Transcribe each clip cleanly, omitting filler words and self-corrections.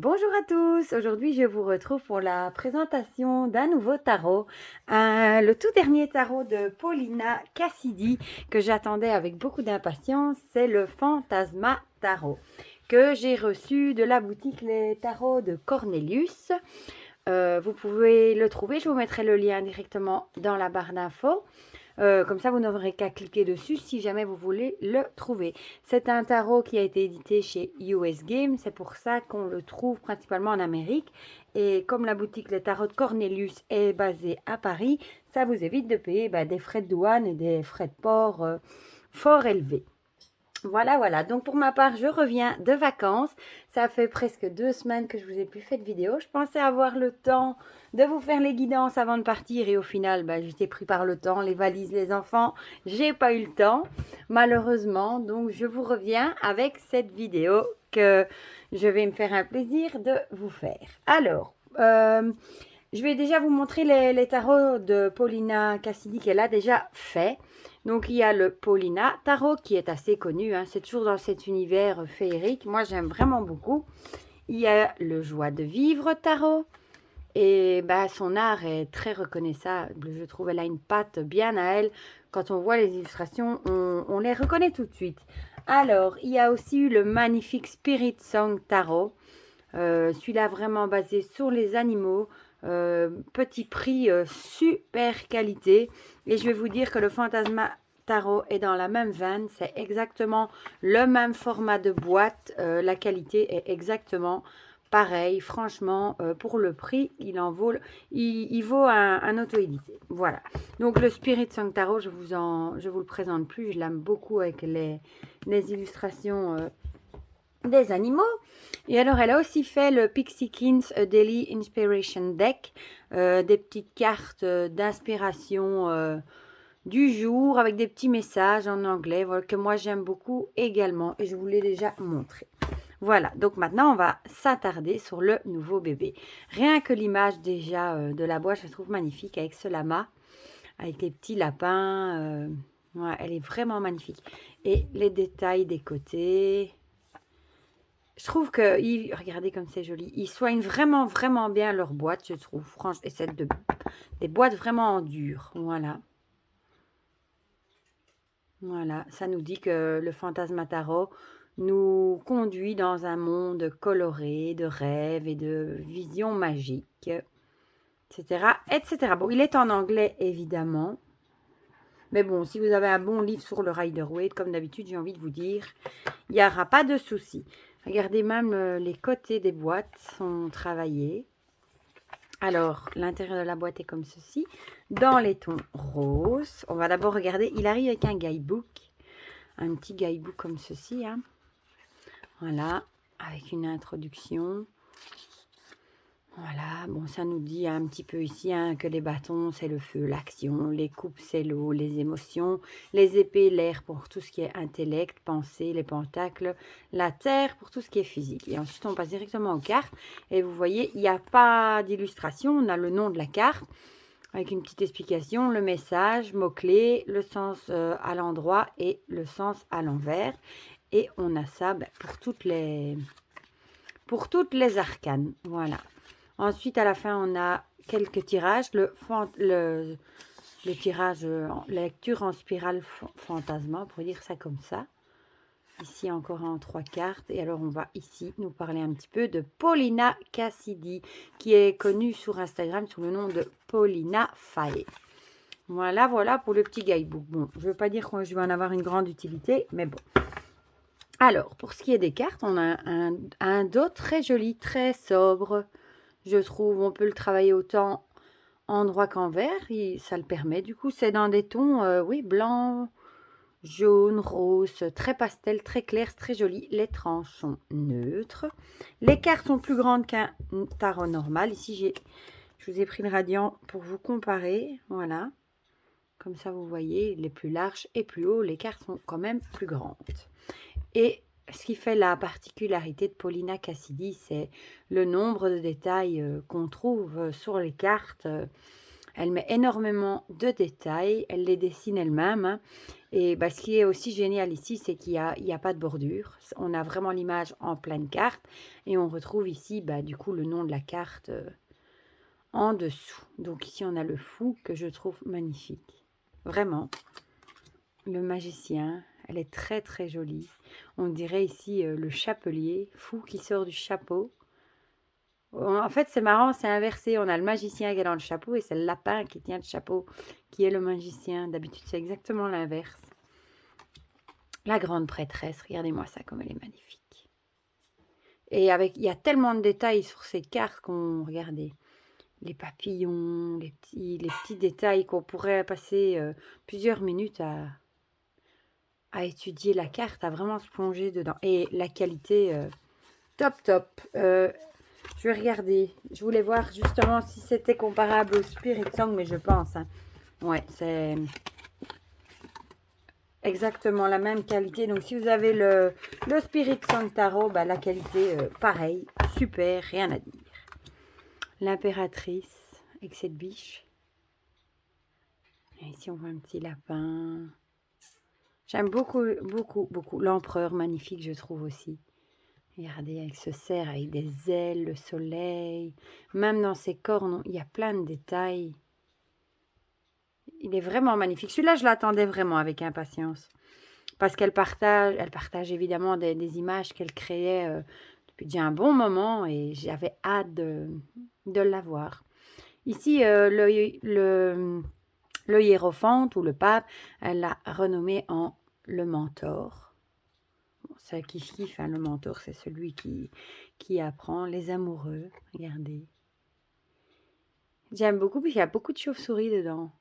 Bonjour à tous, aujourd'hui je vous retrouve pour la présentation d'un nouveau tarot, le tout dernier tarot de Paulina Cassidy que j'attendais avec beaucoup d'impatience, c'est le Fantasma Tarot que j'ai reçu de la boutique Les Tarots de Cornelius. Vous pouvez le trouver, je vous mettrai le lien directement dans la barre d'infos. Comme ça, vous n'aurez qu'à cliquer dessus si jamais vous voulez le trouver. C'est un tarot qui a été édité chez US Game. C'est pour ça qu'on le trouve principalement en Amérique. Et comme la boutique Les Tarots de Cornelius est basée à Paris, ça vous évite de payer des frais de douane et des frais de port fort élevés. Voilà. Donc pour ma part, je reviens de vacances. Ça fait presque 2 semaines que je vous ai plus fait de vidéo. Je pensais avoir le temps de vous faire les guidances avant de partir et au final, j'étais pris par le temps, les valises, les enfants. J'ai pas eu le temps, malheureusement. Donc je vous reviens avec cette vidéo que je vais me faire un plaisir de vous faire. Alors, je vais déjà vous montrer les tarots de Paulina Cassidy qu'elle a déjà fait. Donc, il y a le Paulina Tarot qui est assez connu. C'est toujours dans cet univers féerique. Moi, j'aime vraiment beaucoup. Il y a le Joie de vivre Tarot. Et son art est très reconnaissable. Je trouve elle a une patte bien à elle. Quand on voit les illustrations, on les reconnaît tout de suite. Alors, il y a aussi eu le magnifique Spirit Song Tarot. Celui-là vraiment basé sur les animaux. Petit prix, super qualité. Et je vais vous dire que le Fantasma Tarot est dans la même veine. C'est exactement le même format de boîte. La qualité est exactement pareil. Franchement, pour le prix, il vaut un auto-édité. Voilà. Donc le Spirit Song Tarot, je vous le présente plus. Je l'aime beaucoup avec les illustrations des animaux. Et alors, elle a aussi fait le Pixie Kings Daily Inspiration Deck, des petites cartes d'inspiration du jour avec des petits messages en anglais que moi j'aime beaucoup également et je vous l'ai déjà montré. Voilà, donc maintenant on va s'attarder sur le nouveau bébé. Rien que l'image déjà de la boîte, je la trouve magnifique avec ce lama, avec les petits lapins. Ouais, elle est vraiment magnifique. Et les détails des côtés. Je trouve que, regardez comme c'est joli, ils soignent vraiment, vraiment bien leur boîte, je trouve. Franchement, et c'est des boîtes vraiment en dur. Voilà, ça nous dit que le Fantasma Tarot nous conduit dans un monde coloré de rêves et de visions magiques, etc., etc. Bon, il est en anglais, évidemment. Mais bon, si vous avez un bon livre sur le Rider-Waite, comme d'habitude, j'ai envie de vous dire, il n'y aura pas de souci. Regardez, même les côtés des boîtes sont travaillés. Alors, l'intérieur de la boîte est comme ceci. Dans les tons roses, on va d'abord regarder. Il arrive avec un guidebook. Un petit guidebook comme ceci. Voilà, avec une introduction. Voilà, bon, ça nous dit un petit peu ici que les bâtons, c'est le feu, l'action, les coupes, c'est l'eau, les émotions, les épées, l'air pour tout ce qui est intellect, pensée, les pentacles, la terre pour tout ce qui est physique. Et ensuite, on passe directement aux cartes. Et vous voyez, il n'y a pas d'illustration, on a le nom de la carte avec une petite explication, le message, mots-clés, le sens à l'endroit et le sens à l'envers. Et on a ça pour toutes les arcanes, voilà. Ensuite, à la fin, on a quelques tirages. Le tirage, la lecture en spirale fantasma, pour dire ça comme ça. Ici, encore en 3 cartes. Et alors, on va ici nous parler un petit peu de Paulina Cassidy, qui est connue sur Instagram sous le nom de Paulina Faye. Voilà pour le petit guidebook. Bon, je ne veux pas dire que je vais en avoir une grande utilité, mais bon. Alors, pour ce qui est des cartes, on a un dos très joli, très sobre. Je trouve, on peut le travailler autant en noir qu'en vert, ça le permet. Du coup, c'est dans des tons, oui, blanc, jaune, rose, très pastel, très clair, très joli. Les tranches sont neutres. Les cartes sont plus grandes qu'un tarot normal. Ici, je vous ai pris le radiant pour vous comparer. Voilà. Comme ça, vous voyez, les plus larges et plus hauts, les cartes sont quand même plus grandes. Et ce qui fait la particularité de Paulina Cassidy, c'est le nombre de détails qu'on trouve sur les cartes. Elle met énormément de détails, elle les dessine elle-même. Hein. Et ce qui est aussi génial ici, c'est qu'il n'y a pas de bordure. On a vraiment l'image en pleine carte. Et on retrouve ici, du coup, le nom de la carte en dessous. Donc ici, on a le fou que je trouve magnifique. Vraiment. Le magicien, elle est très très jolie. On dirait ici le chapelier, fou qui sort du chapeau. En fait, c'est marrant, c'est inversé. On a le magicien qui est dans le chapeau et c'est le lapin qui tient le chapeau, qui est le magicien. D'habitude, c'est exactement l'inverse. La grande prêtresse, regardez-moi ça comme elle est magnifique. Et il y a tellement de détails sur ces cartes qu'on, regardez, les papillons, les petits détails qu'on pourrait passer plusieurs minutes à étudier la carte, à vraiment se plonger dedans. Et la qualité, top. Je vais regarder. Je voulais voir justement si c'était comparable au Spirit Song, mais je pense. Hein. Ouais, c'est exactement la même qualité. Donc, si vous avez le Spirit Song Tarot, la qualité, pareil, super, rien à dire. L'impératrice, avec cette biche. Et ici, on voit un petit lapin. J'aime beaucoup. L'empereur, magnifique, je trouve aussi. Regardez, avec ce cerf, avec des ailes, le soleil. Même dans ses cornes, il y a plein de détails. Il est vraiment magnifique. Celui-là, je l'attendais vraiment avec impatience. Parce qu'elle partage évidemment des images qu'elle créait depuis déjà un bon moment. Et j'avais hâte de l'avoir. Ici, le hiérophante ou le pape, elle l'a renommé en le mentor. Ça kiffe, hein, le mentor, c'est celui qui apprend les amoureux. Regardez. J'aime beaucoup parce qu'il y a beaucoup de chauves-souris dedans.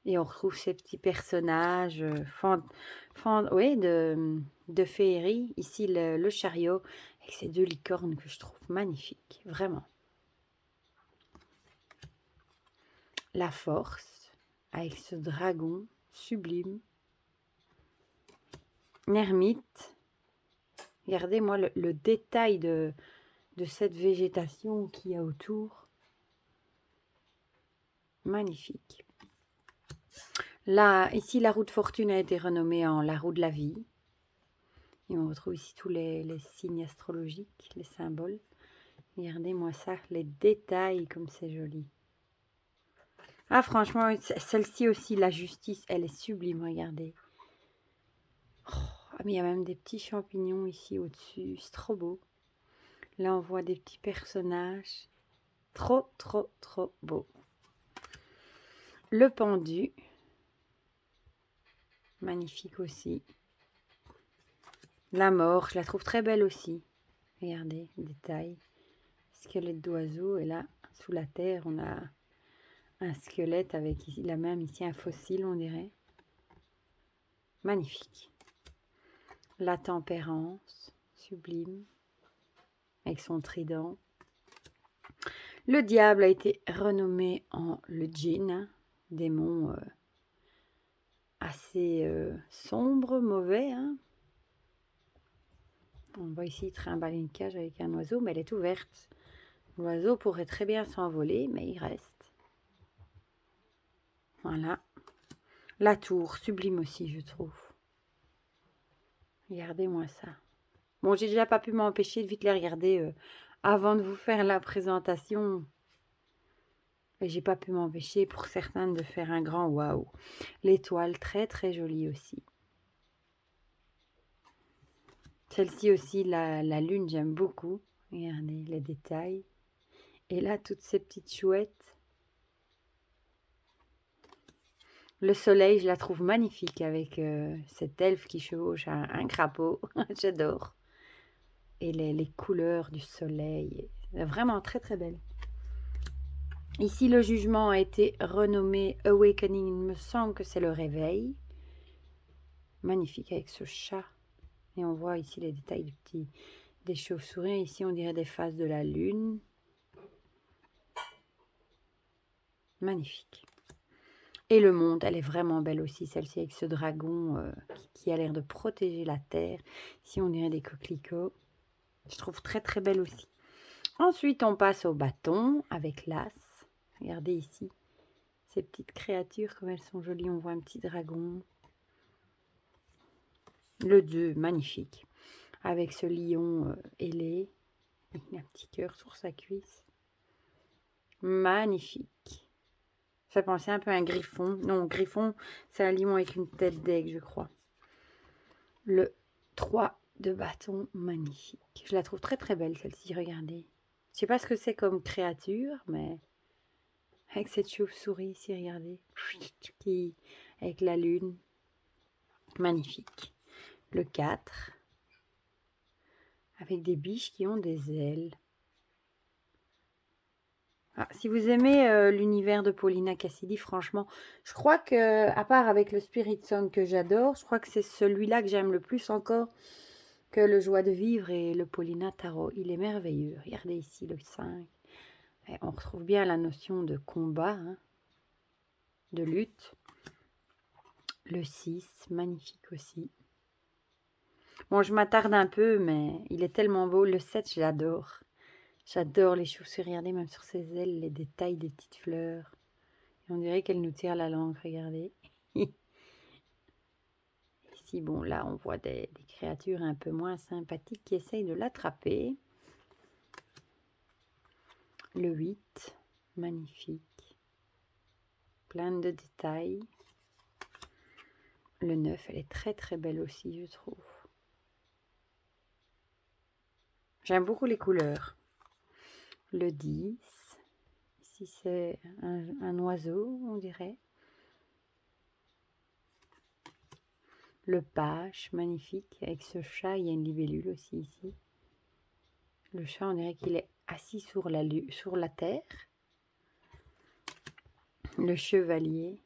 Et on retrouve ces petits personnages de féerie. Ici, le chariot avec ces deux licornes que je trouve magnifiques. Vraiment. La force avec ce dragon sublime. Une ermite. Regardez-moi le détail de cette végétation qu'il y a autour. Magnifique. Là, ici, la roue de fortune a été renommée en la roue de la vie. Et on retrouve ici tous les signes astrologiques, les symboles. Regardez-moi ça, les détails comme c'est joli. Ah, franchement, celle-ci aussi, la justice, elle est sublime, regardez. Oh, mais il y a même des petits champignons ici au-dessus, c'est trop beau. Là, on voit des petits personnages. Trop beau. Le pendu. Magnifique aussi. La mort, je la trouve très belle aussi. Regardez, détail. Squelette d'oiseau. Et là, sous la terre, on a un squelette avec ici, ici un fossile, on dirait. Magnifique. La tempérance, sublime. Avec son trident. Le diable a été renommé en le djinn, démon assez sombre, mauvais. Hein. On voit ici trimballer une cage avec un oiseau, mais elle est ouverte. L'oiseau pourrait très bien s'envoler, mais il reste. Voilà. La tour, sublime aussi, je trouve. Regardez-moi ça. Bon, j'ai déjà pas pu m'empêcher de vite les regarder avant de vous faire la présentation. Et j'ai pas pu m'empêcher pour certains de faire un grand waouh. L'étoile, très jolie aussi. Celle-ci aussi, la lune, j'aime beaucoup. Regardez les détails. Et là, toutes ces petites chouettes. Le soleil, je la trouve magnifique avec cet elfe qui chevauche un crapaud. J'adore. Et les couleurs du soleil. Vraiment très belle. Ici, le jugement a été renommé Awakening. Il me semble que c'est le réveil. Magnifique avec ce chat. Et on voit ici les détails des chauves-souris. Ici, on dirait des phases de la lune. Magnifique. Et le monde, elle est vraiment belle aussi, celle-ci avec ce dragon qui a l'air de protéger la terre. Ici, on dirait des coquelicots. Je trouve très belle aussi. Ensuite, on passe au bâton avec l'as. Regardez ici, ces petites créatures, comme elles sont jolies. On voit un petit dragon. Le 2, magnifique. Avec ce lion ailé. Un petit cœur sur sa cuisse. Magnifique. Ça pensait un peu à un griffon. Non, griffon, c'est un lion avec une tête d'aigle, je crois. Le 3 de bâton, magnifique. Je la trouve très très belle celle-ci, regardez. Je sais pas ce que c'est comme créature, mais avec cette chauve-souris ici, regardez. Qui, avec la lune. Magnifique. Le 4. Avec des biches qui ont des ailes. Ah, si vous aimez l'univers de Paulina Cassidy, franchement, je crois que, à part avec le Spirit Song que j'adore, je crois que c'est celui-là que j'aime le plus encore que le Joie de vivre et le Paulina Tarot. Il est merveilleux. Regardez ici le 5. Et on retrouve bien la notion de combat, hein, de lutte. Le 6, magnifique aussi. Bon, je m'attarde un peu, mais il est tellement beau. Le 7, je l'adore. J'adore les chauves-souris. Regardez, même sur ses ailes, les détails des petites fleurs. Et on dirait qu'elle nous tire la langue, regardez. Ici, bon, là, on voit des créatures un peu moins sympathiques qui essayent de l'attraper. Le 8, magnifique. Plein de détails. Le 9, elle est très très belle aussi, je trouve. J'aime beaucoup les couleurs. Le 10, ici c'est un oiseau, on dirait. Le page, magnifique, avec ce chat, il y a une libellule aussi ici. Le chat, on dirait qu'il est assis sur la terre. Le chevalier.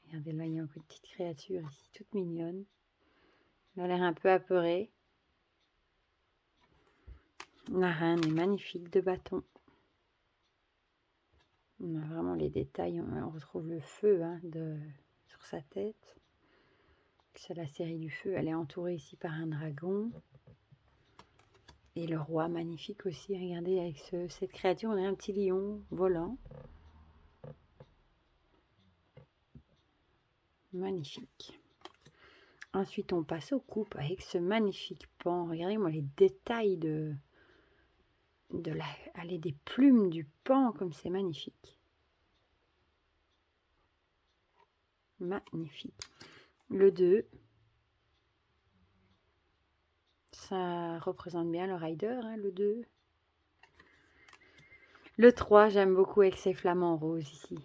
Regardez là, il y a encore une petite créature ici, toute mignonne. Elle a l'air un peu apeurée. La reine est magnifique de bâton. On a vraiment les détails. On retrouve le feu hein, sur sa tête. C'est la série du feu. Elle est entourée ici par un dragon. Et le roi, magnifique aussi. Regardez, avec cette créature, on a un petit lion volant. Magnifique. Ensuite, on passe aux coupes avec ce magnifique pan. Regardez-moi les détails des plumes du pan, comme c'est magnifique. Magnifique. Le 2. Ça représente bien le rider, hein, le 2. Le 3, j'aime beaucoup avec ces flamants roses ici.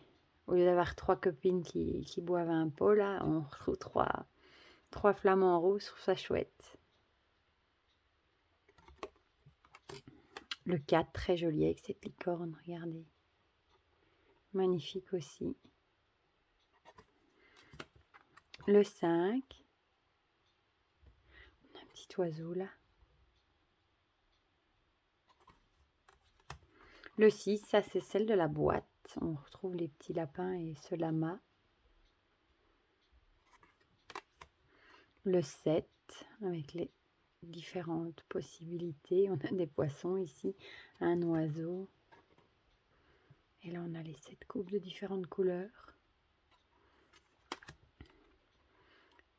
Au lieu d'avoir 3 copines qui boivent un pot, là, on retrouve 3 flamants roses, je trouve ça chouette. Le 4, très joli avec cette licorne, regardez. Magnifique aussi. Le 5. On a un petit oiseau là. Le 6, ça c'est celle de la boîte. On retrouve les petits lapins et ce lama. Le 7, avec les différentes possibilités. On a des poissons ici, un oiseau. Et là, on a les 7 coupes de différentes couleurs.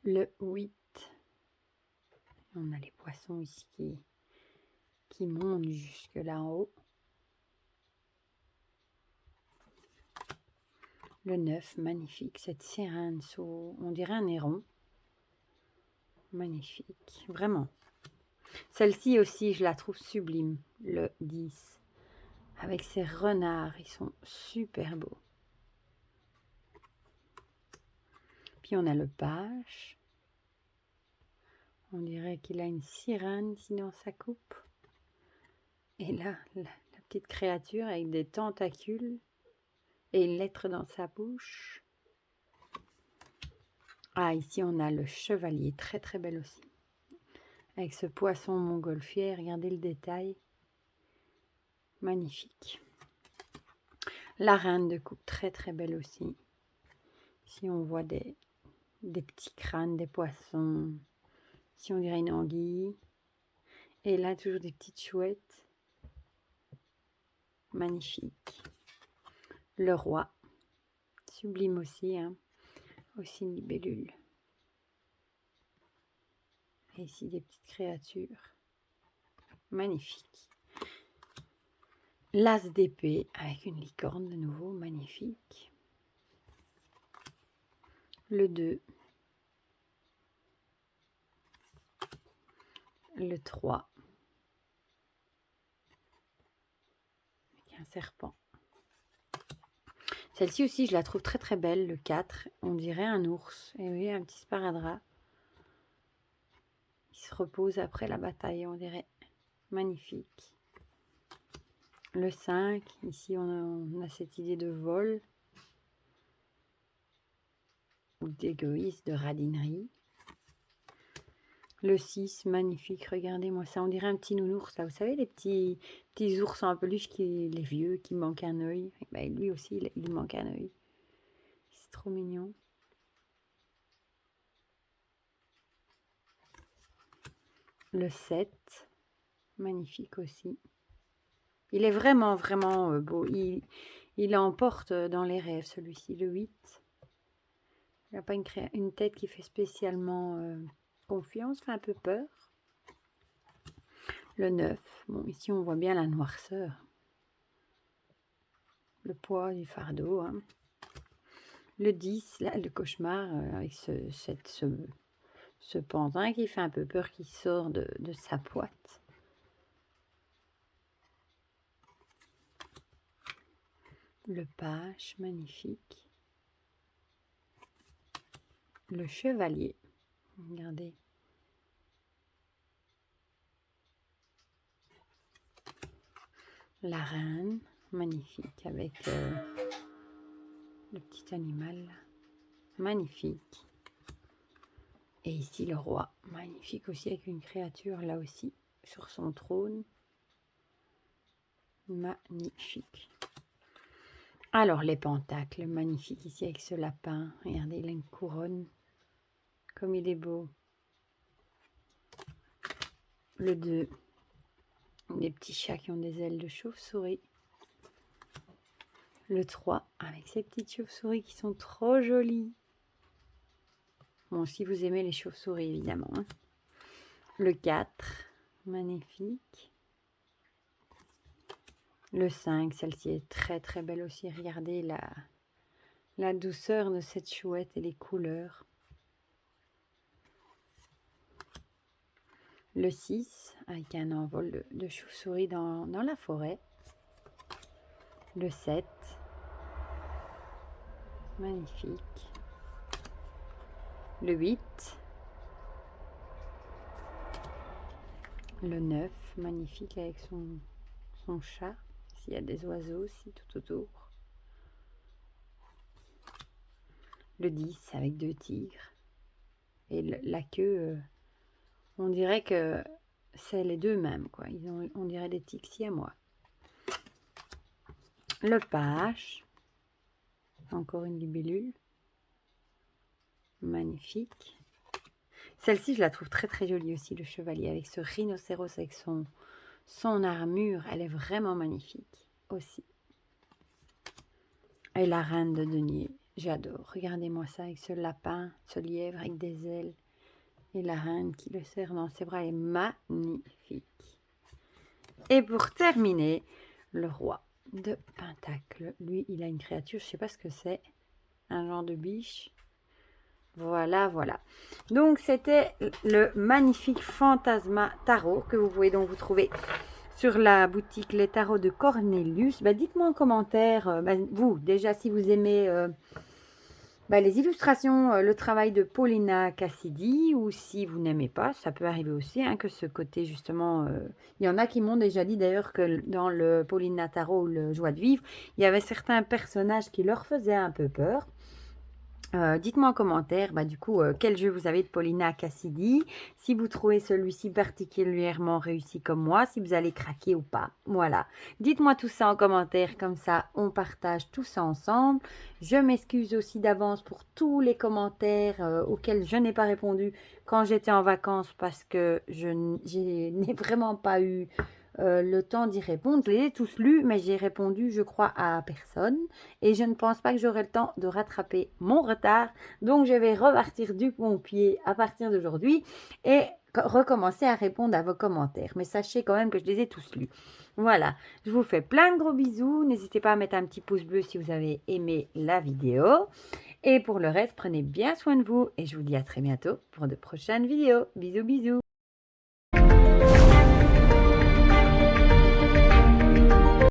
Le 8. On a les poissons ici qui montent jusque là-haut. Le 9, magnifique. Cette sirène, on dirait un héron. Magnifique, vraiment. Celle-ci aussi, je la trouve sublime. Le 10. Avec ces renards, ils sont super beaux. Puis on a le page. On dirait qu'il a une sirène ici dans sa coupe. Et là, la petite créature avec des tentacules et une lettre dans sa bouche. Ah, ici on a le chevalier, très très belle aussi. Avec ce poisson montgolfière, regardez le détail. Magnifique. La reine de coupe, très très belle aussi. Ici on voit des petits crânes, des poissons. Ici on dirait une anguille. Et là toujours des petites chouettes. magnifique. Le roi, sublime aussi, hein. Aussi une libellule. Et ici des petites créatures. Magnifique. L'as d'épée avec une licorne de nouveau, magnifique. Le 2. Le 3. Avec un serpent. Celle-ci aussi, je la trouve très très belle, le 4. On dirait un ours. Et oui, un petit sparadrap. Il se repose après la bataille, on dirait. Magnifique. Le 5, ici on a cette idée de vol. Ou d'égoïsme, de radinerie. Le 6, magnifique, regardez-moi ça, on dirait un petit nounours, là. Vous savez, les petits ours en peluche, les vieux, qui manquent un œil. Ben, lui aussi, il manque un œil. C'est trop mignon. Le 7, magnifique aussi. Il est vraiment, vraiment beau. Il emporte dans les rêves, celui-ci. Le 8. Il n'a pas une tête qui fait spécialement confiance, fait un peu peur. Le 9. Bon, ici, on voit bien la noirceur. Le poids du fardeau. Hein. Le 10, là, le cauchemar, avec ce pantin qui fait un peu peur, qui sort de sa boîte. Le page, magnifique. Le chevalier, regardez. La reine, magnifique, avec le petit animal, magnifique. Et ici le roi, magnifique aussi, avec une créature là aussi, sur son trône. Magnifique. Alors les pentacles, magnifique ici avec ce lapin. Regardez, il a une couronne. Comme il est beau. Le 2. Des petits chats qui ont des ailes de chauve-souris. Le 3. Avec ces petites chauves-souris qui sont trop jolies. Bon, si vous aimez les chauves-souris, évidemment. Hein. Le 4. Magnifique. Le 5. Celle-ci est très très belle aussi. Regardez la douceur de cette chouette et les couleurs. Le 6, avec un envol de chauve-souris dans la forêt. Le 7, magnifique. Le 8, le 9, magnifique avec son chat. S'il y a des oiseaux aussi tout autour. Le 10, avec 2 tigres. Et la queue, on dirait que c'est les deux mêmes, quoi. On dirait des tigres siamois. Le page, encore une libellule, magnifique. Celle-ci, je la trouve très très jolie aussi, le chevalier, avec ce rhinocéros, avec son armure, elle est vraiment magnifique aussi. Et la reine de denier, j'adore. Regardez-moi ça, avec ce lapin, ce lièvre avec des ailes, et la reine qui le serre dans ses bras, elle est magnifique. Et pour terminer, le roi de Pentacle. Lui, il a une créature, je ne sais pas ce que c'est, un genre de biche. Voilà, voilà. Donc, c'était le magnifique Fantasma Tarot que vous pouvez donc vous trouver sur la boutique Les Tarots de Cornelius. Dites-moi en commentaire, vous, déjà, si vous aimez les illustrations, le travail de Paulina Cassidy, ou si vous n'aimez pas, ça peut arriver aussi, hein, que ce côté justement, il y en a qui m'ont déjà dit d'ailleurs que dans le Paulina Tarot ou le Joie de Vivre, il y avait certains personnages qui leur faisaient un peu peur. Dites-moi en commentaire, du coup, quel jeu vous avez de Paulina Cassidy, si vous trouvez celui-ci particulièrement réussi comme moi, si vous allez craquer ou pas. Voilà. Dites-moi tout ça en commentaire, comme ça, on partage tout ça ensemble. Je m'excuse aussi d'avance pour tous les commentaires auxquels je n'ai pas répondu quand j'étais en vacances, parce que je n'ai vraiment pas eu le temps d'y répondre. Je les ai tous lus, mais j'ai répondu, je crois, à personne. Et je ne pense pas que j'aurai le temps de rattraper mon retard. Donc, je vais repartir du bon pied à partir d'aujourd'hui et recommencer à répondre à vos commentaires. Mais sachez quand même que je les ai tous lus. Voilà, je vous fais plein de gros bisous. N'hésitez pas à mettre un petit pouce bleu si vous avez aimé la vidéo. Et pour le reste, prenez bien soin de vous et je vous dis à très bientôt pour de prochaines vidéos. Bisous, bisous.